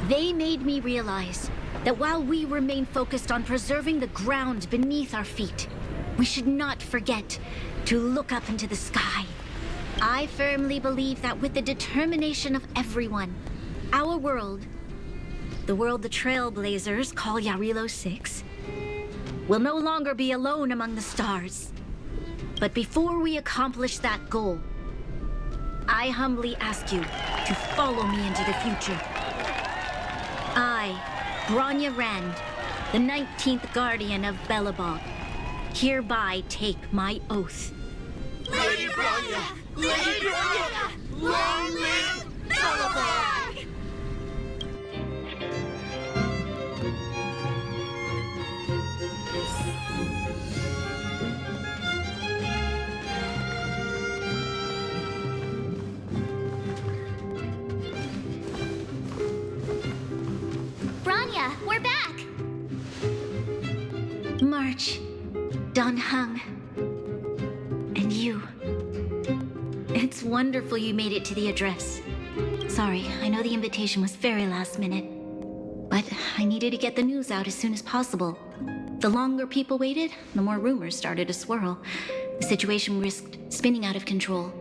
They made me realize that while we remain focused on preserving the ground beneath our feet, we should not forget to look up into the sky. I firmly believe that with the determination of everyone, our world, the world the Trailblazers call Jarilo-VI, will no longer be alone among the stars. But before we accomplish that goal, I humbly ask you to follow me into the future. I, Bronya Rand, the 19th Guardian of Belobog, hereby take my oath. Lady Bronya! Lady Bronya! Long live Belobog! Bronya, we're back! March, Don Hung, and you. It's wonderful you made it to the address. Sorry, I know the invitation was very last minute, but I needed to get the news out as soon as possible. The longer people waited, the more rumors started to swirl. The situation risked spinning out of control.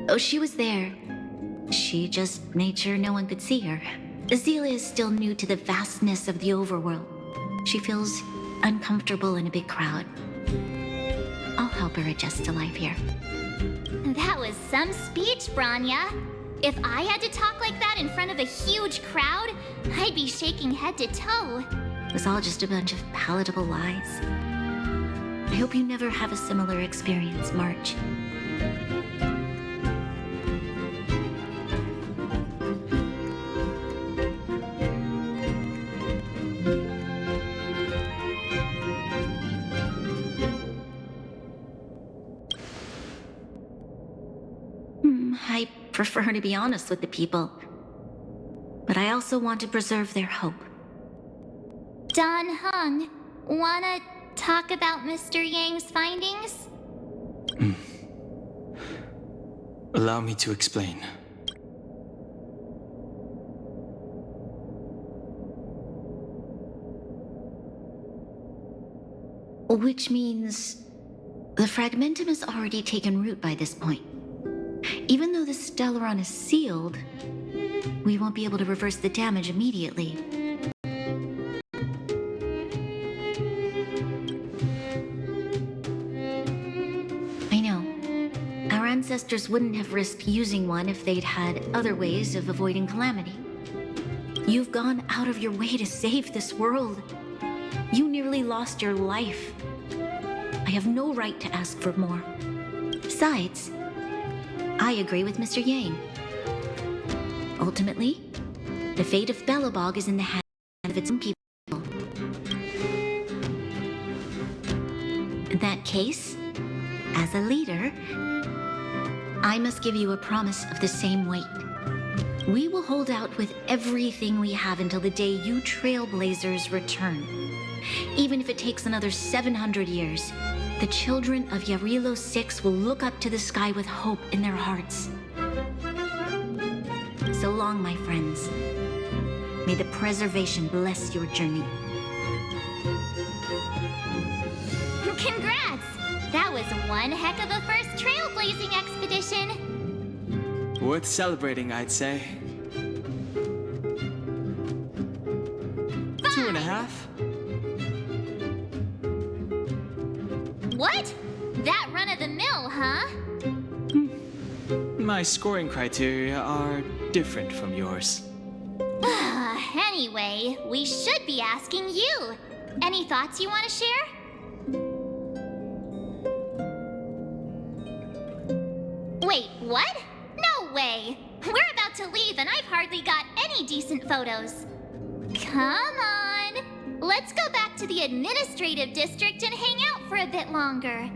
Oh, she was there. She just made sure no one could see her. Azila is still new to the vastness of the overworld. She feels uncomfortable in a big crowd. I'll help her adjust to life here. That was some speech, Bronya. If I had to talk like that in front of a huge crowd, I'd be shaking head to toe. It was all just a bunch of palatable lies. I hope you never have a similar experience, March. I prefer to be honest with the people, but I also want to preserve their hope. Don Hung, wanna talk about Mr. Yang's findings? Allow me to explain. Which means the fragmentum has already taken root by this point. Even though the Stellaron is sealed, we won't be able to reverse the damage immediately. I know. Our ancestors wouldn't have risked using one if they'd had other ways of avoiding calamity. You've gone out of your way to save this world. You nearly lost your life. I have no right to ask for more. Besides, I agree with Mr. Yang. Ultimately, the fate of Belobog is in the hands of its own people. In that case, as a leader, I must give you a promise of the same weight. We will hold out with everything we have until the day you Trailblazers return. Even if it takes another 700 years, the children of Jarilo-VI will look up to the sky with hope in their hearts. So long, my friends. May the preservation bless your journey. Congrats! That was one heck of a first trailblazing expedition. Worth celebrating, I'd say. 2.5? What? That run-of-the-mill, huh? My scoring criteria are different from yours. Anyway, we should be asking you. Any thoughts you want to share? Wait, what? No way! We're about to leave and I've hardly got any decent photos. Come on! Let's go back to the administrative district and hang out for a bit longer.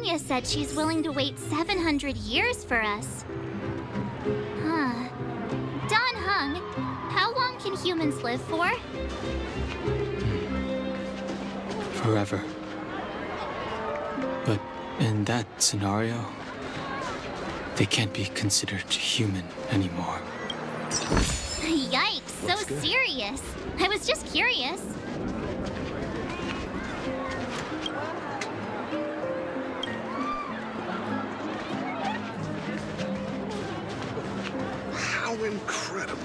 Bronya said she's willing to wait 700 years for us. Huh. Don Hung, how long can humans live for? Forever. But in that scenario, they can't be considered human anymore. Yikes, so serious. I was just curious. How incredible.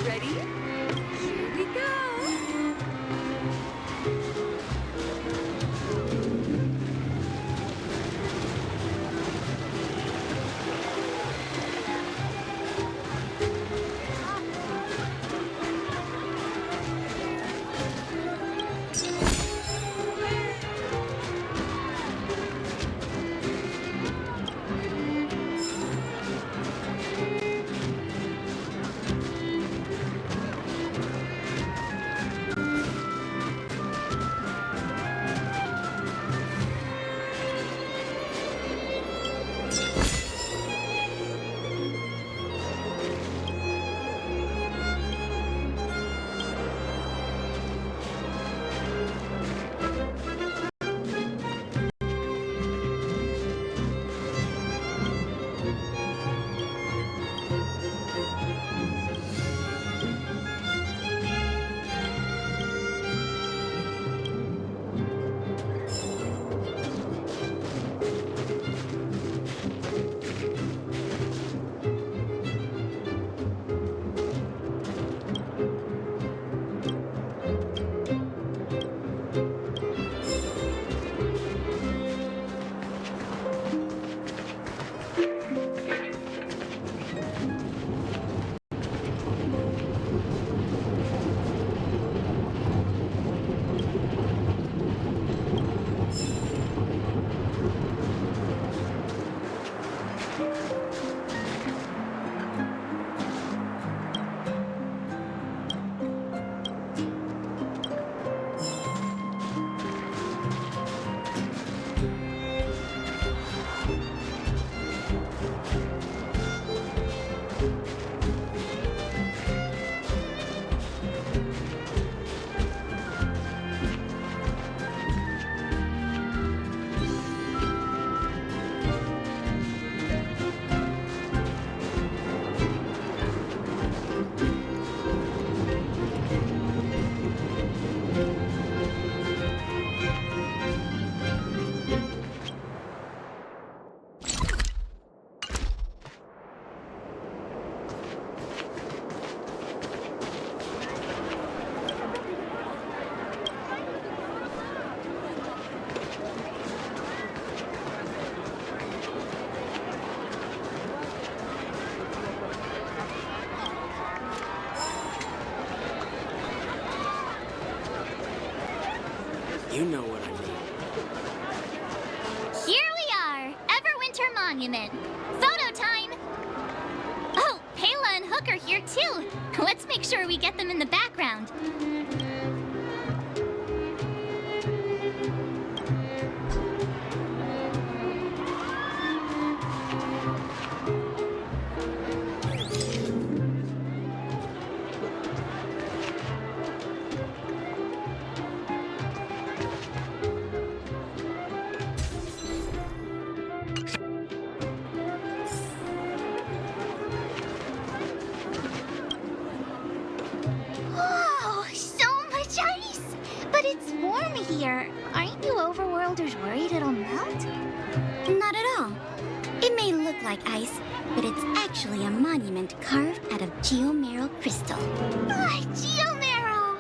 Ready? Here we go. You know what I mean. Here we are, Everwinter Monument. Photo time! Oh, Pela and Hook are here too. Let's make sure we get them in the background. Whoa, Aren't you overworlders worried it'll melt? Not at all. It may look like ice, but it's actually a monument carved out of geomeral crystal. Geomarrow!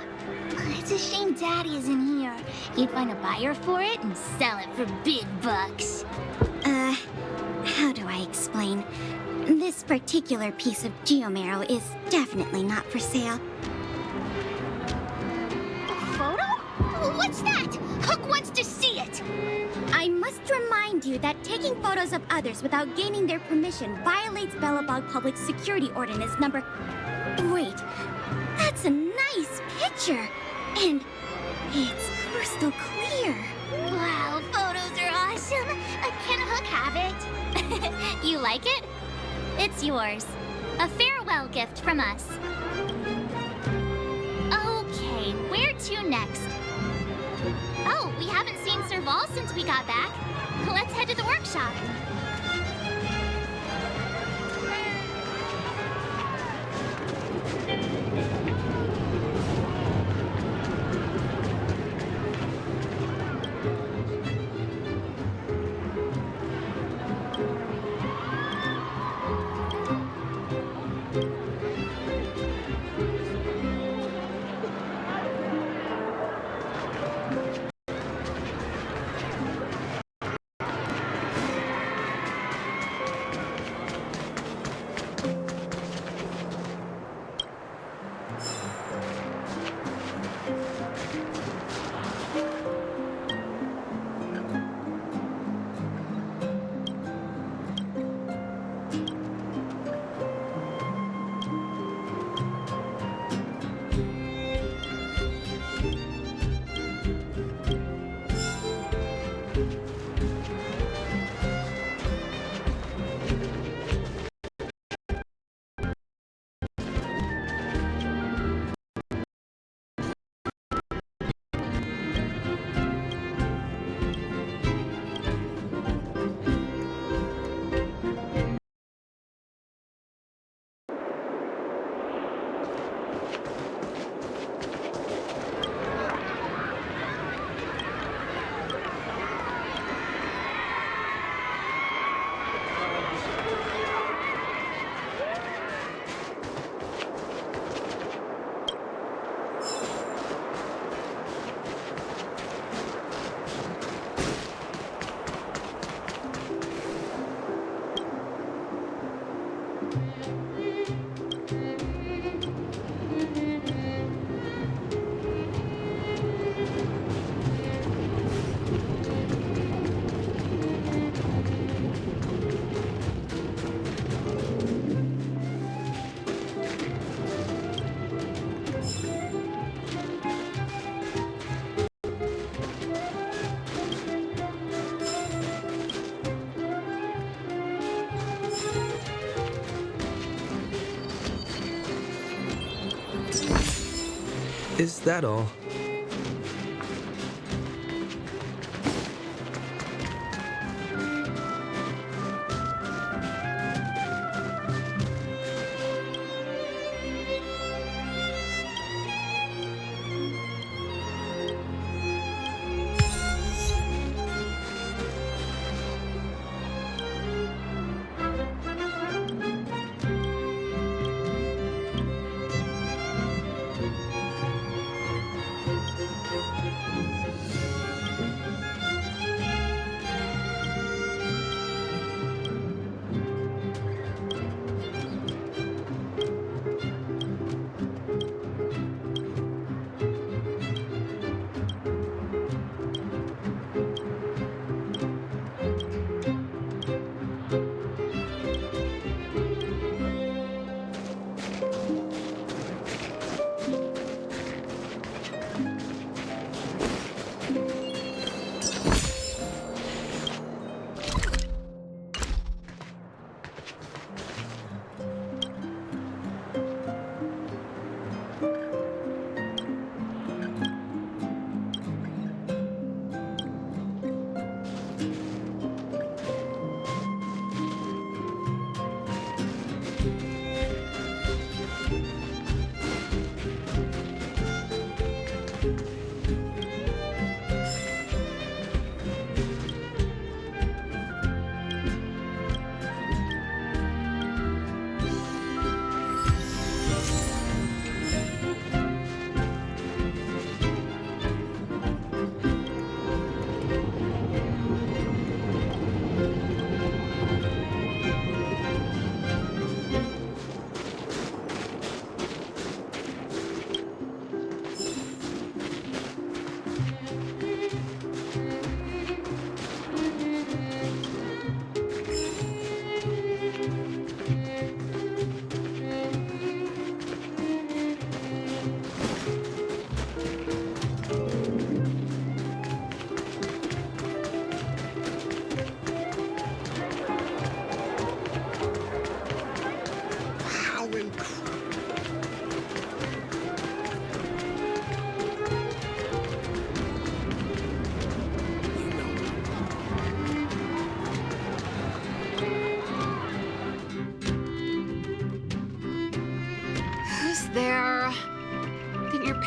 It's a shame Daddy isn't here. He'd find a buyer for it and sell it for big bucks. How do I explain? This particular piece of geomarrow is definitely not for sale. A photo? What's that? Hook wants to see it! I must remind you that taking photos of others without gaining their permission violates Belobog Public Security Ordinance number... Wait, that's a nice picture! And it's crystal clear. Wow, photos are awesome! Can Hook have it? You like it? It's yours. A farewell gift from us. Okay, where to next? Oh, we haven't seen Serval since we got back. Let's head to the workshop. Is that all?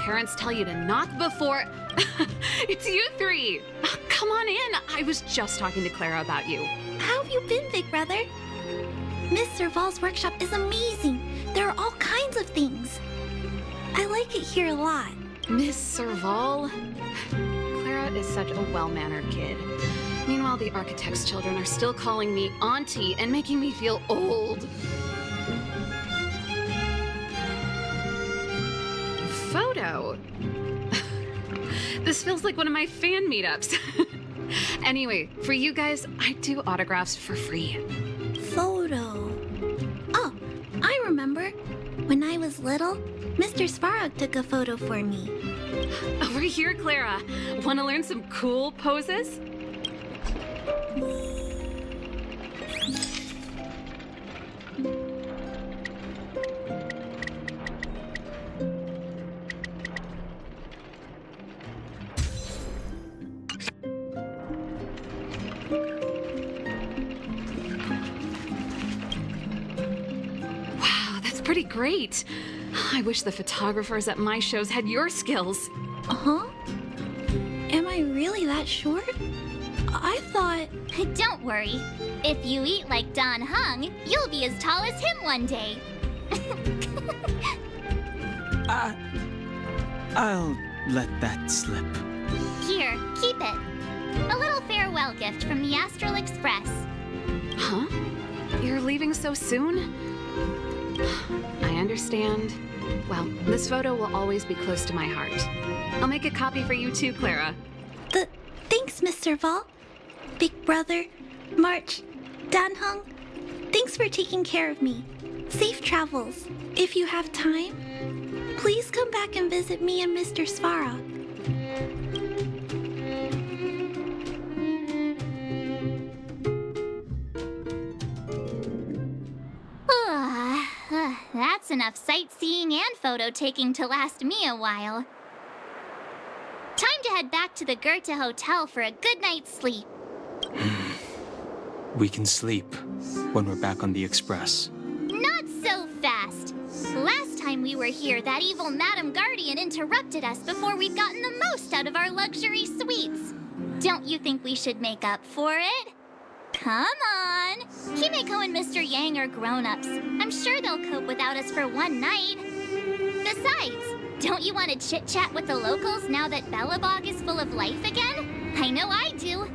parents tell you to knock before... It's you three! Oh, come on in. I was just talking to Clara about you. How have you been, big brother? Miss Serval's workshop is amazing. There are all kinds of things. I like it here a lot. Miss Serval? Clara is such a well-mannered kid. Meanwhile, the architect's children are still calling me auntie and making me feel old. Photo? This feels like one of my fan meetups. Anyway, for you guys, I do autographs for free. Photo. Oh, I remember. When I was little, Mr. Svarog took a photo for me. Over here, Clara. Want to learn some cool poses? Pretty great. I wish the photographers at my shows had your skills. Huh? Am I really that short? I thought... Don't worry. If you eat like Don Hung, you'll be as tall as him one day. I'll let that slip. Here, keep it. A little farewell gift from the Astral Express. Huh? You're leaving so soon? I understand. Well, this photo will always be close to my heart. I'll make a copy for you too, Clara. Thanks, Miss Serval. Big brother, March, Danhung. Thanks for taking care of me. Safe travels. If you have time, please come back and visit me and Mr. Svarog. That's enough sightseeing and photo taking to last me a while. Time to head back to the Goethe Hotel for a good night's sleep. We can sleep when we're back on the Express. Not so fast. Last time we were here, that evil Madam Guardian interrupted us before we'd gotten the most out of our luxury suites. Don't you think we should make up for it? Come on! Himeko and Mr. Yang are grown-ups. I'm sure they'll cope without us for one night. Besides, don't you want to chit-chat with the locals now that Belobog is full of life again? I know I do.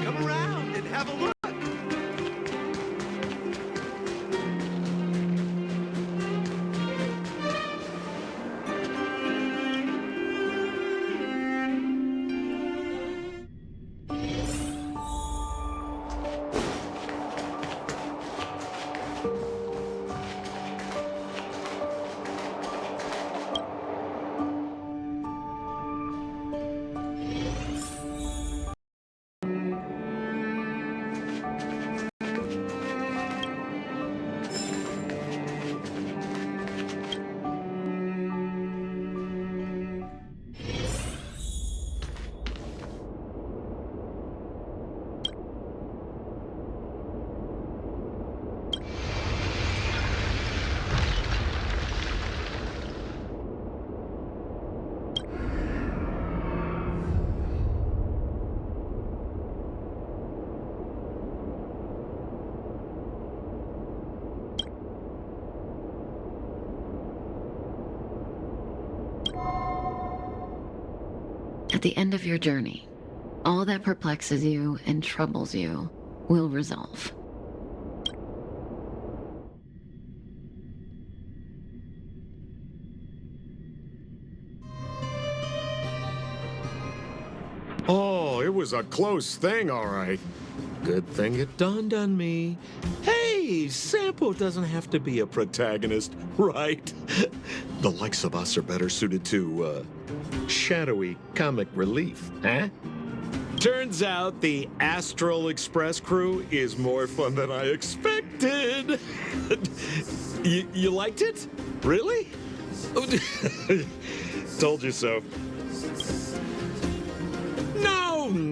Come around and have a look. At the end of your journey, all that perplexes you and troubles you will resolve. Oh, it was a close thing, all right. Good thing it dawned on me. Hey, Sampo doesn't have to be a protagonist, right? The likes of us are better suited to, shadowy comic relief, huh? Turns out the Astral Express crew is more fun than I expected. You liked it? Really? Told you so.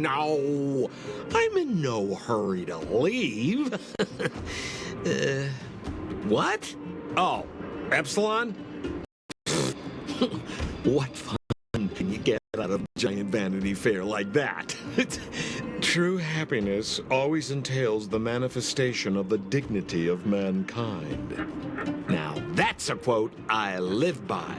no. I'm in no hurry to leave. What? Oh, Epsilon? What fun can you get out of a giant Vanity Fair like that? True happiness always entails the manifestation of the dignity of mankind. Now, that's a quote I live by.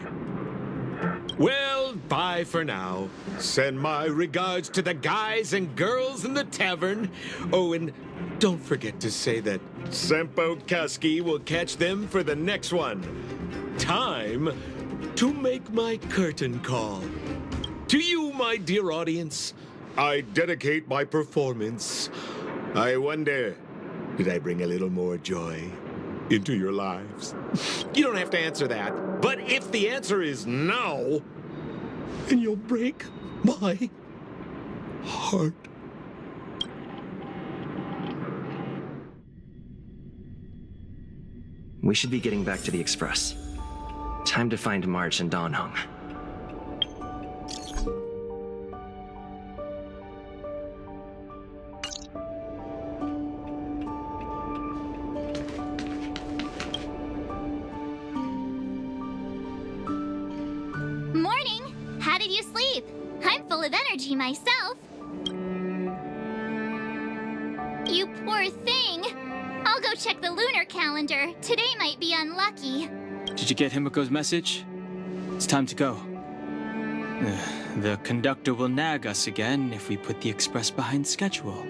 Well, bye for now. Send my regards to the guys and girls in the tavern. Oh, and don't forget to say that Sempo Kusky will catch them for the next one. Time to make my curtain call. To you, my dear audience, I dedicate my performance. I wonder, did I bring a little more joy into your lives? You don't have to answer that. But if the answer is no, then you'll break my heart. We should be getting back to the Express. Time to find March and Donhong. Morning! How did you sleep? I'm full of energy myself. You poor thing. I'll go check the lunar calendar. Today might be unlucky. Did you get Himiko's message? It's time to go. The conductor will nag us again if we put the express behind schedule.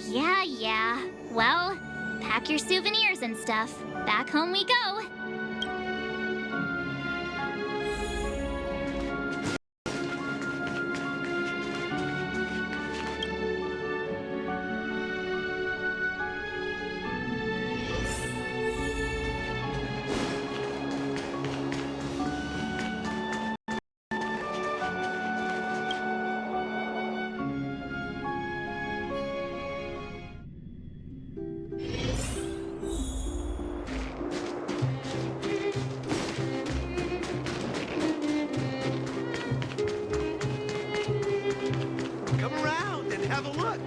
Yeah. Well, pack your souvenirs and stuff. Back home we go. Come around and have a look.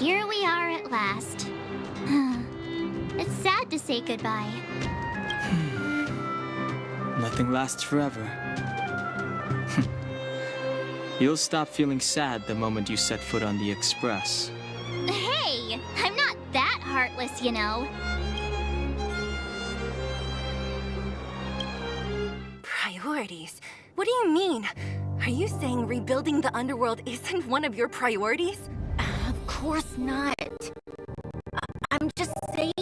Here we are at last. It's sad to say goodbye. Nothing lasts forever. You'll stop feeling sad the moment you set foot on the express. Hey, I'm not that heartless, you know. Priorities? What do you mean? Are you saying rebuilding the underworld isn't one of your priorities? Of course not. I'm just saying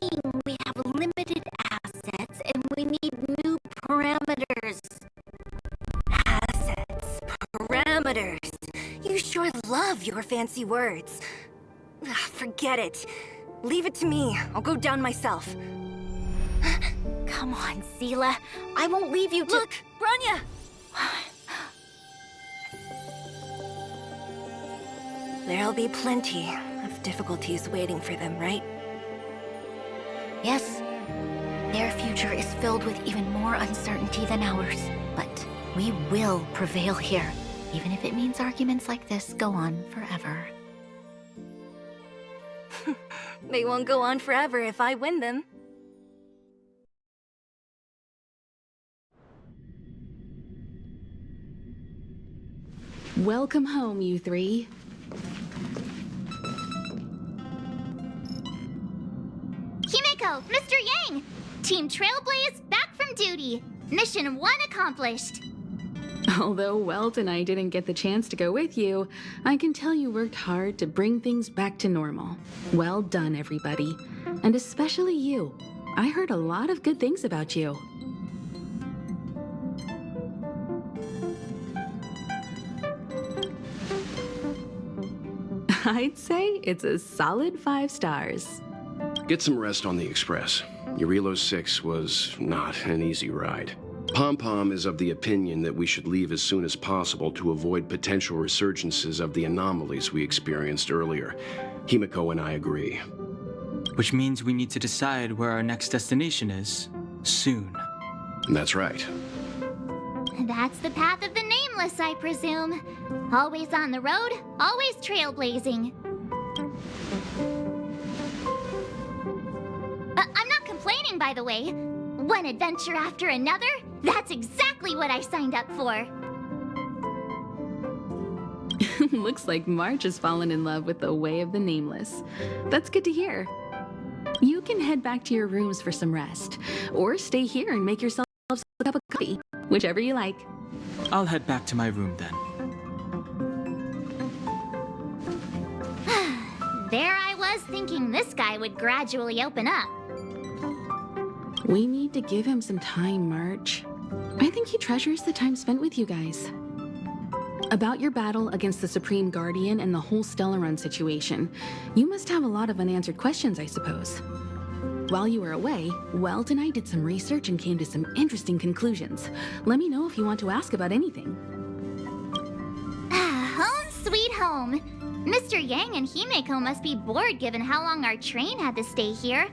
we have limited assets and we need new parameters. Assets, parameters. You sure love your fancy words. Ugh, forget it. Leave it to me. I'll go down myself. Come on, Seela. I won't leave you to— Look, Branya! There'll be plenty of difficulties waiting for them, right? Yes, their future is filled with even more uncertainty than ours. But we will prevail here, even if it means arguments like this go on forever. They won't go on forever if I win them. Welcome home, you three. Himiko, Mr. Yang! Team Trailblaze back from duty. Mission 1 accomplished. Although Welt and I didn't get the chance to go with you, I can tell you worked hard to bring things back to normal. Well done, everybody. And especially you. I heard a lot of good things about you. I'd say it's a solid 5 stars. Get some rest on the Express. Jarilo-VI was not an easy ride. Pom-Pom is of the opinion that we should leave as soon as possible to avoid potential resurgences of the anomalies we experienced earlier. Himiko and I agree. Which means we need to decide where our next destination is, soon. That's right. That's the path of the Nameless, I presume. Always on the road, always trailblazing. I'm not complaining, by the way. One adventure after another? That's exactly what I signed up for. Looks like March has fallen in love with the way of the Nameless. That's good to hear. You can head back to your rooms for some rest, or stay here and make yourself a cup of coffee, whichever you like. I'll head back to my room then. There I was thinking this guy would gradually open up. We need to give him some time, March. I think he treasures the time spent with you guys. About your battle against the Supreme Guardian and the whole Stellaron situation, you must have a lot of unanswered questions, I suppose. While you were away, Weld and I did some research and came to some interesting conclusions. Let me know if you want to ask about anything. Home sweet home. Mr. Yang and Himeko must be bored given how long our train had to stay here.